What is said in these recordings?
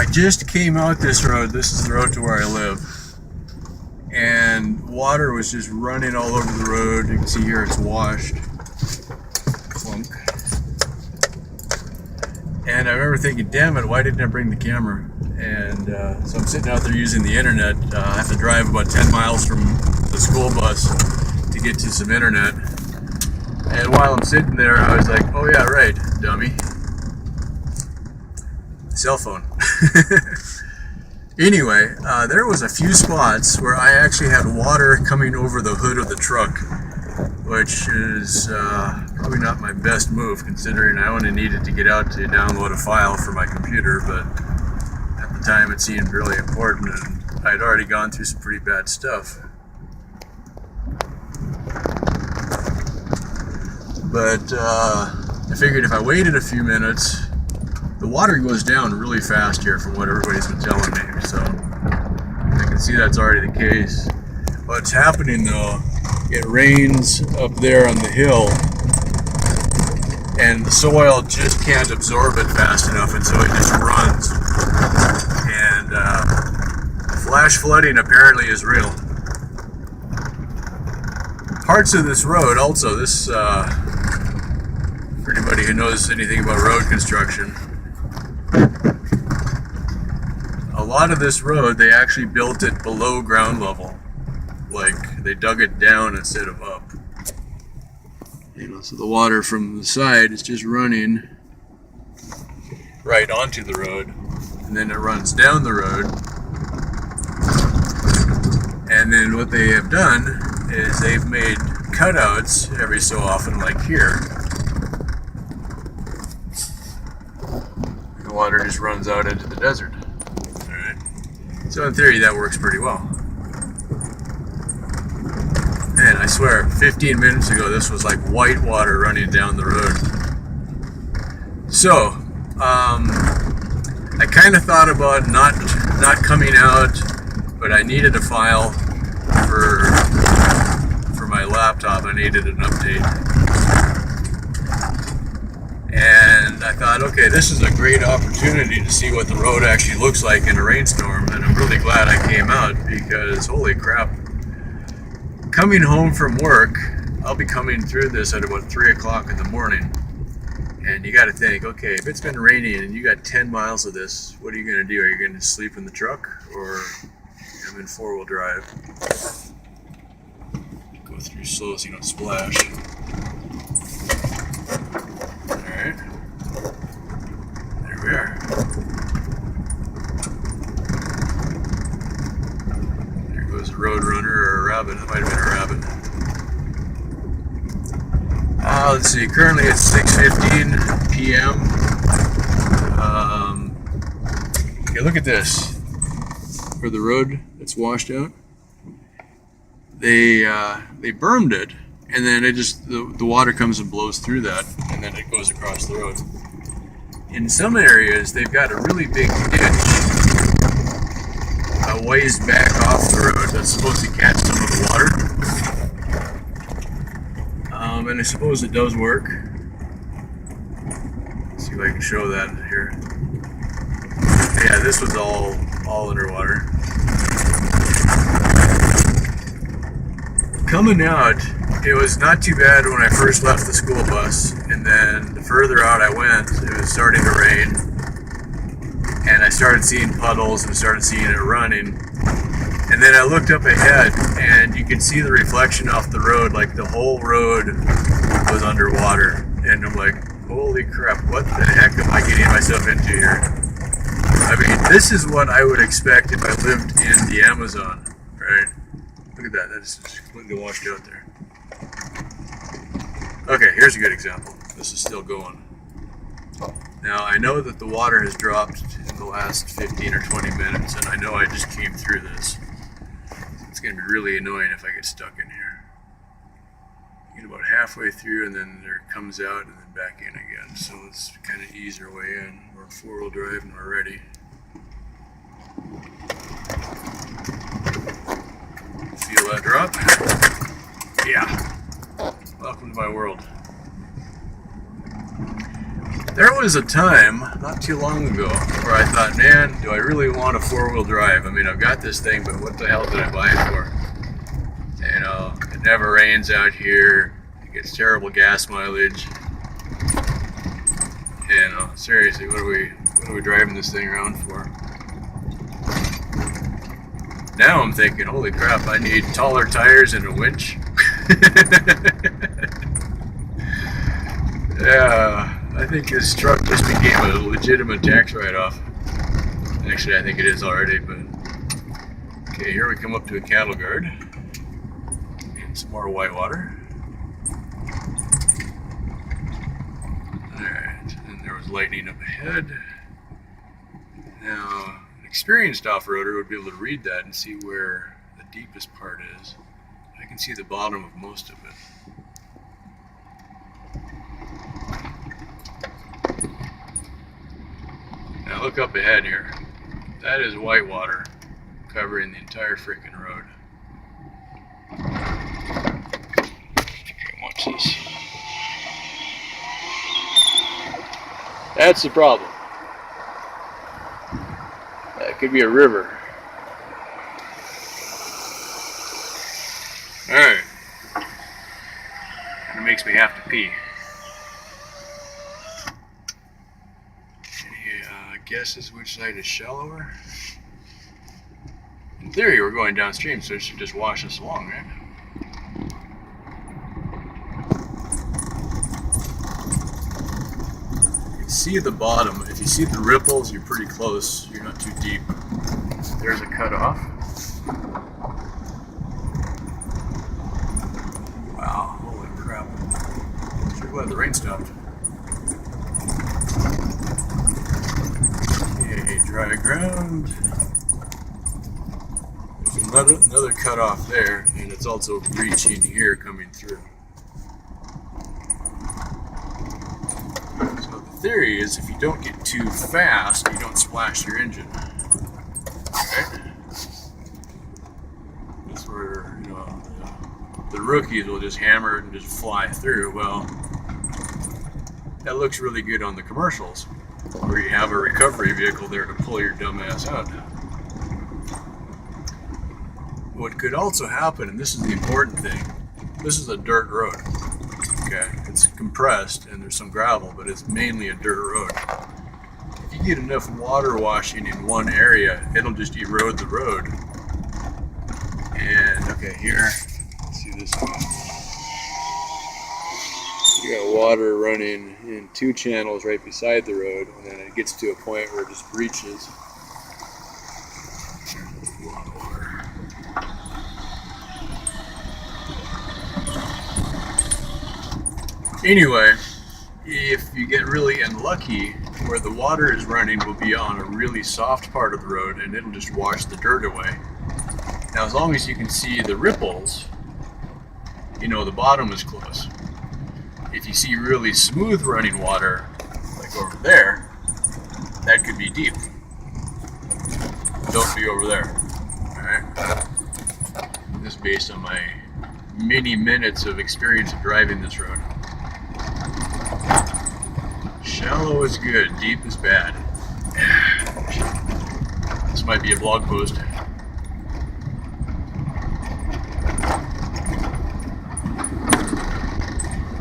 I just came out this road. This is the road to where I live. And water was just running all over the road. You can see here it's washed. Clunk. And I remember thinking, damn it, why didn't I bring the camera? And so I'm sitting out there using the internet. I have to drive about 10 miles from the school bus to get to some internet. And while I'm sitting there, I was like, oh yeah, right, dummy. Cell phone. Anyway, there was a few spots where I actually had water coming over the hood of the truck, which is probably not my best move considering I only needed to get out to download a file for my computer, but at the time it seemed really important and I'd already gone through some pretty bad stuff. But I figured if I waited a few minutes, the water goes down really fast here from what everybody's been telling me, so I can see that's already the case. What's happening though, it rains up there on the hill and the soil just can't absorb it fast enough, and so it just runs. And flash flooding apparently is real. Parts of this road also, this for anybody who knows anything about road construction, a lot of this road, they actually built it below ground level. Like, they dug it down instead of up. You know, so the water from the side is just running right onto the road, and then it runs down the road. And then what they have done is they've made cutouts every so often, like here. The water just runs out into the desert. Alright. So in theory that works pretty well. Man, I swear, 15 minutes ago this was like white water running down the road. So, I kind of thought about not coming out, but I needed a file for my laptop. I needed an update. And I thought, okay, this is a great opportunity to see what the road actually looks like in a rainstorm, and I'm really glad I came out because holy crap. Coming home from work, I'll be coming through this at about 3 o'clock in the morning. And you got to think, okay, if it's been raining and you got 10 miles of this, what are you going to do? Are you going to sleep in the truck, or I'm in four-wheel drive? Go through slow so you don't splash. Alright. There we are. There goes a road runner or a rabbit. That might have been a rabbit. Let's see, currently it's 6:15 p.m. Okay, look at this. For the road that's washed out, they bermed it, and then it just the water comes and blows through that, and then it goes across the road. In some areas, they've got a really big ditch a ways back off the road that's supposed to catch some of the water. And I suppose it does work. Let's see if I can show that here. Yeah, this was all underwater. Coming out, it was not too bad when I first left the school bus, and then the further out I went, it was starting to rain, and I started seeing puddles and started seeing it running. And then I looked up ahead, and you could see the reflection off the road, like the whole road was underwater. And I'm like, holy crap, what the heck am I getting myself into here? I mean, this is what I would expect if I lived in the Amazon, right? Look at that, that is just completely washed out there. Okay, here's a good example. This is still going. Now, I know that the water has dropped in the last 15 or 20 minutes, and I know I just came through this. It's going to be really annoying if I get stuck in here. I get about halfway through, and then there comes out, and then back in again. So let's kind of ease our way in. We're four-wheel drive, and we're ready. Feel that drop? Yeah. Welcome to my world. There was a time, not too long ago, where I thought, man, do I really want a four-wheel drive? I mean, I've got this thing, but what the hell did I buy it for? You know, it never rains out here. It gets terrible gas mileage. You know, seriously, what are we driving this thing around for? Now I'm thinking, holy crap, I need taller tires and a winch. Yeah, I think this truck just became a legitimate tax write-off. Actually, I think it is already, but... Okay, here we come up to a cattle guard. And some more whitewater. Alright, and there was lightning up ahead. Now, an experienced off-roader would be able to read that and see where the deepest part is. I can see the bottom of most of it. Now look up ahead here. That is whitewater covering the entire freaking road. Okay, watch this. That's the problem. That could be a river. Alright. It makes me have to pee. Guesses which side is shallower? In theory, we're going downstream, so it should just wash us along, right? You can see the bottom. If you see the ripples, you're pretty close. You're not too deep. There's a cutoff. Wow, holy crap. Sure glad the rain stopped. Dry ground. There's another cut off there, and it's also breaching here coming through. So the theory is if you don't get too fast, you don't splash your engine. Okay? That's where, you know, the rookies will just hammer it and just fly through. Well, that looks really good on the commercials, where you have a recovery vehicle there to pull your dumb ass out. What could also happen, and this is the important thing, this is a dirt road. Okay, it's compressed and there's some gravel, but it's mainly a dirt road. If you get enough water washing in one area, it'll just erode the road. And okay, here, let's see this one. You got water running in two channels right beside the road, and then it gets to a point where it just breaches. There's a lot of water. Anyway, if you get really unlucky, where the water is running will be on a really soft part of the road, and it'll just wash the dirt away. Now, as long as you can see the ripples, you know the bottom is close. If you see really smooth running water, like over there, that could be deep. Don't be over there. Alright? This is based on my many minutes of experience of driving this road. Shallow is good, deep is bad. This might be a blog post.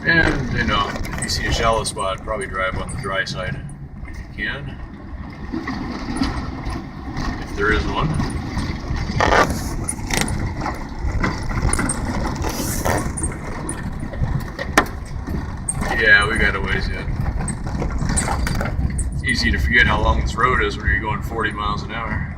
And, you know, if you see a shallow spot, probably drive on the dry side if you can. If there is one. Yeah, we got a ways yet. It's easy to forget how long this road is when you're going 40 miles an hour.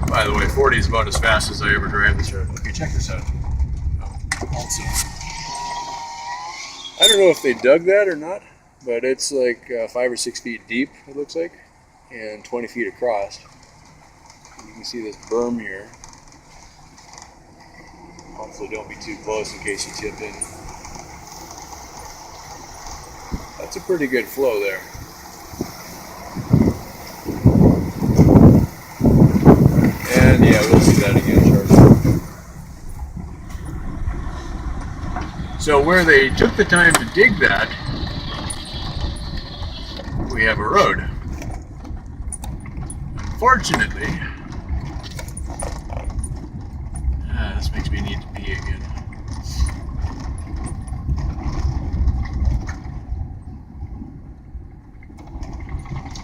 By the way, 40 is about as fast as I ever drive this road. Okay, check this out. Also, I don't know if they dug that or not, but it's like 5 or 6 feet deep, it looks like, and 20 feet across. You can see this berm here. Hopefully don't be too close in case you tip in. That's a pretty good flow there. And yeah, we'll see that again shortly. So where they took the time to dig that we have a road. Unfortunately, this makes me need to pee again.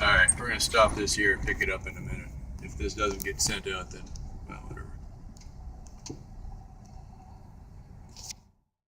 Alright, we're going to stop this here and pick it up in a minute. If this doesn't get sent out, then